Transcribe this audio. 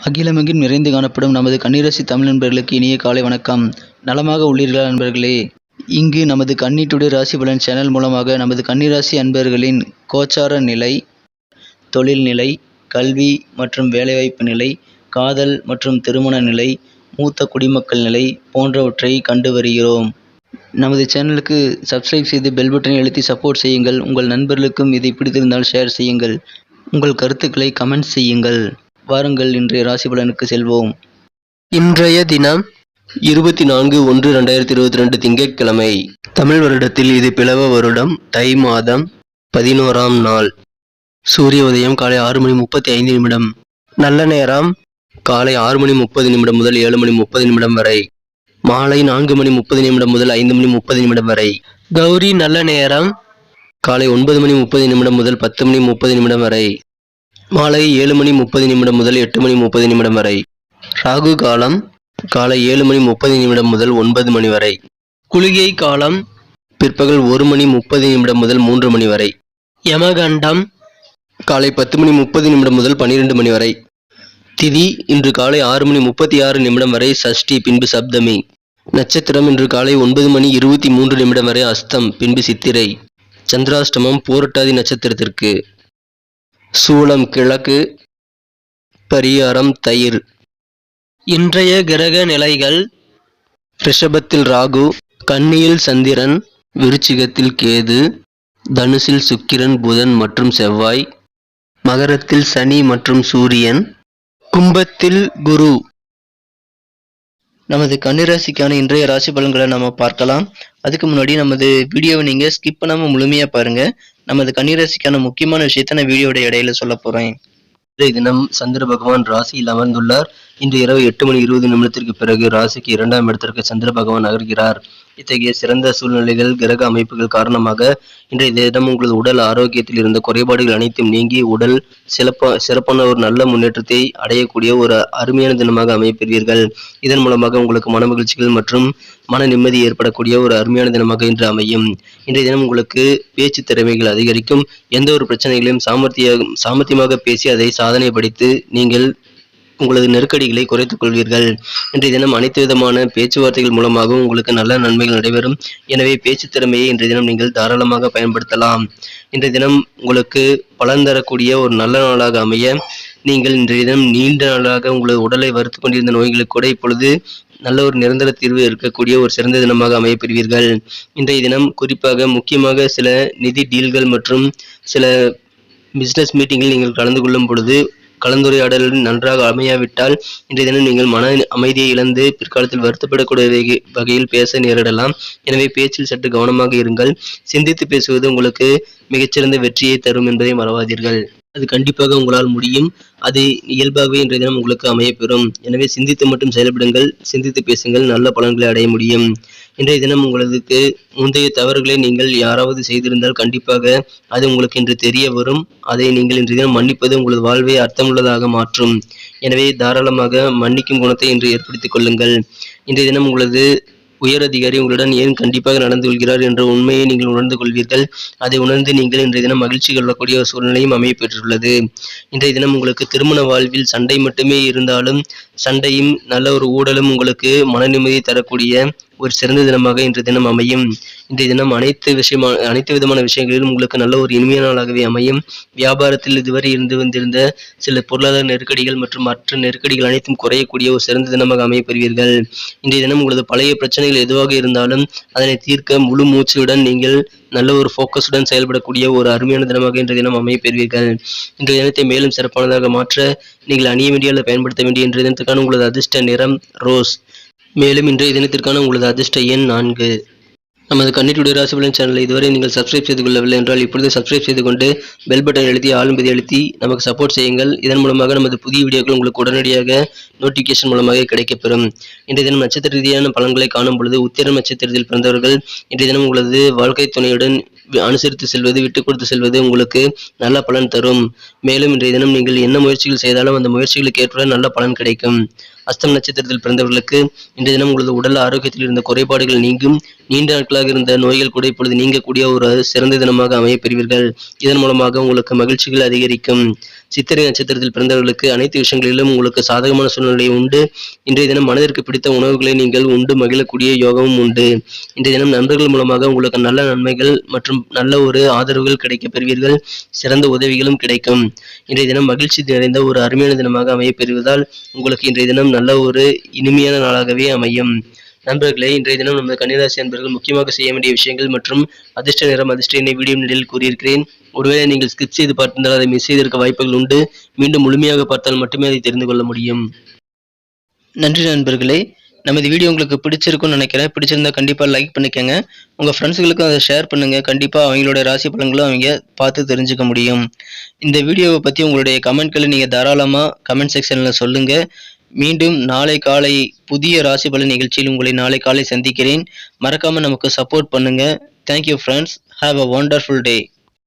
அகிலமெங்கும் நிறைந்து காணப்படும் நமது கன்னிராசி தமிழ் நண்பர்களுக்கு இனிய காலை வணக்கம். நலமாக உள்ளீர்களா நண்பர்களே? இங்கு நமது கன்னி டுடே ராசி பலன் சேனல் மூலமாக நமது கன்னிராசி அன்பர்களின் கோச்சார நிலை, தொழில் நிலை, கல்வி மற்றும் வேலைவாய்ப்பு நிலை, காதல் மற்றும் திருமண நிலை, மூத்த குடிமக்கள் நிலை போன்றவற்றை கண்டு வருகிறோம். நமது சேனலுக்கு சப்ஸ்கிரைப் செய்து பெல் பட்டனை அழுத்தி சப்போர்ட் செய்யுங்கள். உங்கள் நண்பர்களுக்கும் இதை பிடித்திருந்தால் ஷேர் செய்யுங்கள். உங்கள் கருத்துக்களை கமெண்ட் செய்யுங்கள். வாருங்கள் இன்றைய ராசி பலனுக்கு செல்வோம். இன்றைய தினம் 24/1/2022 திங்கட்கிழமை. தமிழ் வருடத்தில் இது பிளவ வருடம், தை மாதம் 11ஆம் நாள். சூரிய உதயம் காலை 6:35 நல்ல நேரம் காலை 6:30 முதல் 7:30 வரை. மாலை 4:30 முதல் 5:30 வரை. கௌரி நல்ல நேரம் காலை 9:30 முதல் 10:30 வரை. மாலை 7:30 முதல் 8:30 வரை. ராகு காலம் காலை 7:30 முதல் 9 வரை. குளிகை காலம் பிற்பகல் 1:30 முதல் 3 வரை. யமகண்டம் காலை 10:30 முதல் 12 வரை. திதி இன்று காலை 6:36 வரை சஷ்டி, பின்பு சப்தமி. நட்சத்திரம் இன்று காலை 9:23 வரை அஸ்தம், பின்பு சித்திரை. சந்திராஷ்டமம் பூரட்டாதி நட்சத்திரத்திற்கு. சூலம் கிழக்கு, பரிகாரம் தயிர். இன்றைய கிரக நிலைகள்: ரிஷபத்தில் ராகு, கன்னியில் சந்திரன், விருச்சிகத்தில் கேது, தனுசில் சுக்கிரன், புதன் மற்றும் செவ்வாய், மகரத்தில் சனி மற்றும் சூரியன், கும்பத்தில் குரு. நமது கன்னிராசிக்கான இன்றைய ராசி பலன்களை நம்ம பார்க்கலாம். அதுக்கு முன்னாடி நமது வீடியோவை நீங்க ஸ்கிப் பண்ணாம முழுமையா பாருங்க. நமது கன்னிராசிக்கான முக்கியமான விஷயத்த நான் வீடியோட இடையில சொல்ல போறேன். இன்றைய தினம் சந்திர பகவான் ராசியில் அமர்ந்துள்ளார். இன்று இரவு 8:20 பிறகு ராசிக்கு 2ஆம் இடத்திற்கு சந்திர பகவான் நகர்கிறார். இத்தகைய சிறந்த சூழ்நிலைகள், கிரக அமைப்புகள் காரணமாக இன்றைய தினம் உங்களது உடல் ஆரோக்கியத்தில் இருந்த குறைபாடுகள் அனைத்தும் நீங்கி உடல் சிறப்பான ஒரு நல்ல முன்னேற்றத்தை அடையக்கூடிய ஒரு அருமையான தினமாக அமைப்பெறுவீர்கள். இதன் மூலமாக உங்களுக்கு மன மகிழ்ச்சிகள் மற்றும் மன நிம்மதி ஏற்படக்கூடிய ஒரு அருமையான தினமாக இன்று அமையும். இன்றைய தினம் உங்களுக்கு பேச்சு திறமைகள் அதிகரிக்கும். எந்த ஒரு பிரச்சனைகளையும் சாமர்த்தியமாக பேசி அதை சாதனைப்படுத்தி நீங்கள் உங்களது நெருக்கடிகளை குறைத்துக் கொள்வீர்கள். இன்றைய தினம் அனைத்து விதமான பேச்சுவார்த்தைகள் மூலமாக உங்களுக்கு நல்ல நன்மைகள் நடைபெறும். எனவே பேச்சு திறமையை இன்றைய தினம் நீங்கள் தாராளமாக பயன்படுத்தலாம். இன்றைய தினம் உங்களுக்கு பலன் தரக்கூடிய ஒரு நல்ல நாளாக அமைய நீங்கள் இன்றைய தினம் நீண்ட நாளாக உங்களது உடலை வருத்திக் கொண்டிருந்த நோய்களுக்கு கூட இப்பொழுது நல்ல ஒரு நிரந்தர தீர்வு இருக்கக்கூடிய ஒரு சிறந்த தினமாக அமையப்பெறுவீர்கள். இன்றைய தினம் குறிப்பாக முக்கியமாக சில நிதி டீல்கள் மற்றும் சில பிசினஸ் மீட்டிங்கில் நீங்கள் கலந்து கொள்ளும் பொழுது கலந்துரையாடல் நன்றாக அமையாவிட்டால் இன்றைய தினம் நீங்கள் மன அமைதியை இழந்து பிற்காலத்தில் வருத்தப்படக்கூடிய வகையில் பேச நேரிடலாம். எனவே பேச்சில் சற்று கவனமாக இருங்கள். சிந்தித்து பேசுவது உங்களுக்கு மிகச்சிறந்த வெற்றியை தரும் என்பதை மறவாதீர்கள். அது கண்டிப்பாக உங்களால் முடியும். அது இயல்பாகவே இன்றைய தினம் உங்களுக்கு அமையப்பெறும். எனவே சிந்தித்து மட்டும் செயல்படுங்கள், சிந்தித்து பேசுங்கள், நல்ல பலன்களை அடைய முடியும். இன்றைய தினம் உங்களுக்கு முந்தைய தவறுகளை நீங்கள் யாராவது செய்திருந்தால் கண்டிப்பாக அது உங்களுக்கு இன்று தெரிய வரும். அதை நீங்கள் இன்றைய தினம் மன்னிப்பது உங்களது வாழ்வை அர்த்தமுள்ளதாக மாற்றும். எனவே தாராளமாக மன்னிக்கும் குணத்தை இன்று ஏற்படுத்திக் கொள்ளுங்கள். இன்றைய தினம் உங்களது உயர் அதிகாரி உங்களுடன் ஏன் கண்டிப்பாக நடந்து கொள்கிறார் என்ற உண்மையை நீங்கள் உணர்ந்து கொள்வீர்கள். அதை உணர்ந்து நீங்கள் இன்றைய தினம் மகிழ்ச்சி கொள்ளக்கூடிய ஒரு சூழ்நிலையும் அமைய பெற்றுள்ளது. இன்றைய தினம் உங்களுக்கு திருமண வாழ்வில் சண்டை மட்டுமே இருந்தாலும் சண்டையும் நல்ல ஒரு ஊடலும் உங்களுக்கு மன நிம்மதி தரக்கூடிய ஒரு சிறந்த தினமாக இன்றைய தினம் அமையும். இன்றைய தினம் அனைத்து விதமான விஷயங்களிலும் உங்களுக்கு நல்ல ஒரு இனிமையான நாளாகவே அமையும். வியாபாரத்தில் இதுவரை இருந்து வந்திருந்த சில பொருளாதார நெருக்கடிகள் மற்றும் மற்ற நெருக்கடிகள் அனைத்தும் குறையக்கூடிய ஒரு சிறந்த தினமாக அமையப்பெறுவீர்கள். இன்றைய தினம் உங்களது பழைய பிரச்சனைகள் எதுவாக இருந்தாலும் அதனை தீர்க்க முழு மூச்சுடன் நீங்கள் நல்ல ஒரு ஃபோக்கஸுடன் செயல்படக்கூடிய ஒரு அருமையான தினமாக இன்றைய தினம் அமையப்பெறுவீர்கள். இன்றைய தினத்தை மேலும் சிறப்பானதாக மாற்ற நீங்கள் அணிய வேண்டிய அல்லது பயன்படுத்த வேண்டிய இன்றைய தினத்துக்கான உங்களது அதிர்ஷ்ட நிறம் ரோஸ். மேலும் இன்றைய தினத்திற்கான உங்களது அதிர்ஷ்ட எண் 4. நமது கன்னி டுடே ராசி பலன் சேனலை இதுவரை நீங்கள் சப்ஸ்கிரைப் செய்து கொள்ளவில்லை என்றால் இப்பொழுது சப்ஸ்கிரைப் செய்து கொண்டு பெல் பட்டன் அழுத்தி ஆளும்பதி அழுத்தி நமக்கு சப்போர்ட் செய்யுங்கள். இதன் மூலமாக நமது புதிய வீடியோக்கள் உங்களுக்கு உடனடியாக நோட்டிபிகேஷன் மூலமாக கிடைக்கப்பெறும். இன்றைய தினம் நட்சத்திர ரீதியான பலன்களை காணும் பொழுது உத்திரம் நட்சத்திரத்தில் பிறந்தவர்கள் இன்றைய தினம் உங்களது வாழ்க்கை துணையுடன் அனுசரித்து செல்வது, விட்டு கொடுத்து செல்வது உங்களுக்கு நல்ல பலன் தரும். மேலும் இன்றைய தினம் நீங்கள் என்ன முயற்சிகள் செய்தாலும் அந்த முயற்சிகளுக்கு ஏற்ப நல்ல பலன் கிடைக்கும். அஸ்தம் நட்சத்திரத்தில் பிறந்தவர்களுக்கு இன்றைய தினம் உங்களது உடல் ஆரோக்கியத்தில் இருந்த குறைபாடுகள் நீங்கும். நீண்ட நாட்களாக இருந்த நோய்கள் கூட இப்பொழுது நீங்கக்கூடிய ஒரு சிறந்த தினமாக அமையப்பெறுவீர்கள். இதன் மூலமாக உங்களுக்கு மகிழ்ச்சிகள் அதிகரிக்கும். சித்திரை நட்சத்திரத்தில் பிறந்தவர்களுக்கு அனைத்து விஷயங்களிலும் உங்களுக்கு சாதகமான சூழ்நிலை உண்டு. இன்றைய தினம் மனதிற்கு பிடித்த உணவுகளை நீங்கள் உண்டு மகிழக்கூடிய யோகமும் உண்டு. இன்றைய தினம் நண்பர்கள் மூலமாக உங்களுக்கு நல்ல நன்மைகள் மற்றும் நல்ல ஒரு ஆதரவுகள் கிடைக்கப் பெறுவீர்கள். சிறந்த உதவிகளும் கிடைக்கும். இன்றைய தினம் மகிழ்ச்சி நிறைந்த ஒரு அருமையான தினமாக அமையப் பெறுவதால் உங்களுக்கு இன்றைய தினம் நல்ல ஒரு இனிமையான நாளாகவே அமையும். நண்பர்களே, இன்றைய தினம் நமது கன்னிராசி அன்பர்கள் முக்கியமாக செய்ய வேண்டிய விஷயங்கள் மற்றும் அதிர்ஷ்ட நிறம் அதிர்ஷ்ட எண்ணை வீடியோ நிலையில் கூறியிருக்கிறேன். ஒருவேளை நீங்கள் ஸ்கிப் செய்து பார்த்திருந்தால் அதை மிஸ் செய்திருக்க வாய்ப்புகள் உண்டு. மீண்டும் முழுமையாக பார்த்தால் மட்டுமே அதை தெரிந்து கொள்ள முடியும். நன்றி நண்பர்களே. நமது வீடியோ உங்களுக்கு பிடிச்சிருக்கும்னு நினைக்கிறேன். பிடிச்சிருந்தா கண்டிப்பாக லைக் பண்ணிக்கோங்க. உங்கள் ஃப்ரெண்ட்ஸுகளுக்கும் அதை ஷேர் பண்ணுங்கள். கண்டிப்பாக அவங்களோட ராசி பலன்களும் அவங்க பார்த்து தெரிஞ்சுக்க முடியும். இந்த வீடியோவை பற்றி உங்களுடைய கமெண்ட்களை நீங்கள் தாராளமாக கமெண்ட் செக்ஷனில் சொல்லுங்கள். மீண்டும் நாளை காலை புதிய ராசி பலன் நிகழ்ச்சியில் உங்களை நாளை காலை சந்திக்கிறேன். மறக்காமல் நமக்கு சப்போர்ட் பண்ணுங்கள். Thank you friends. Have a wonderful day.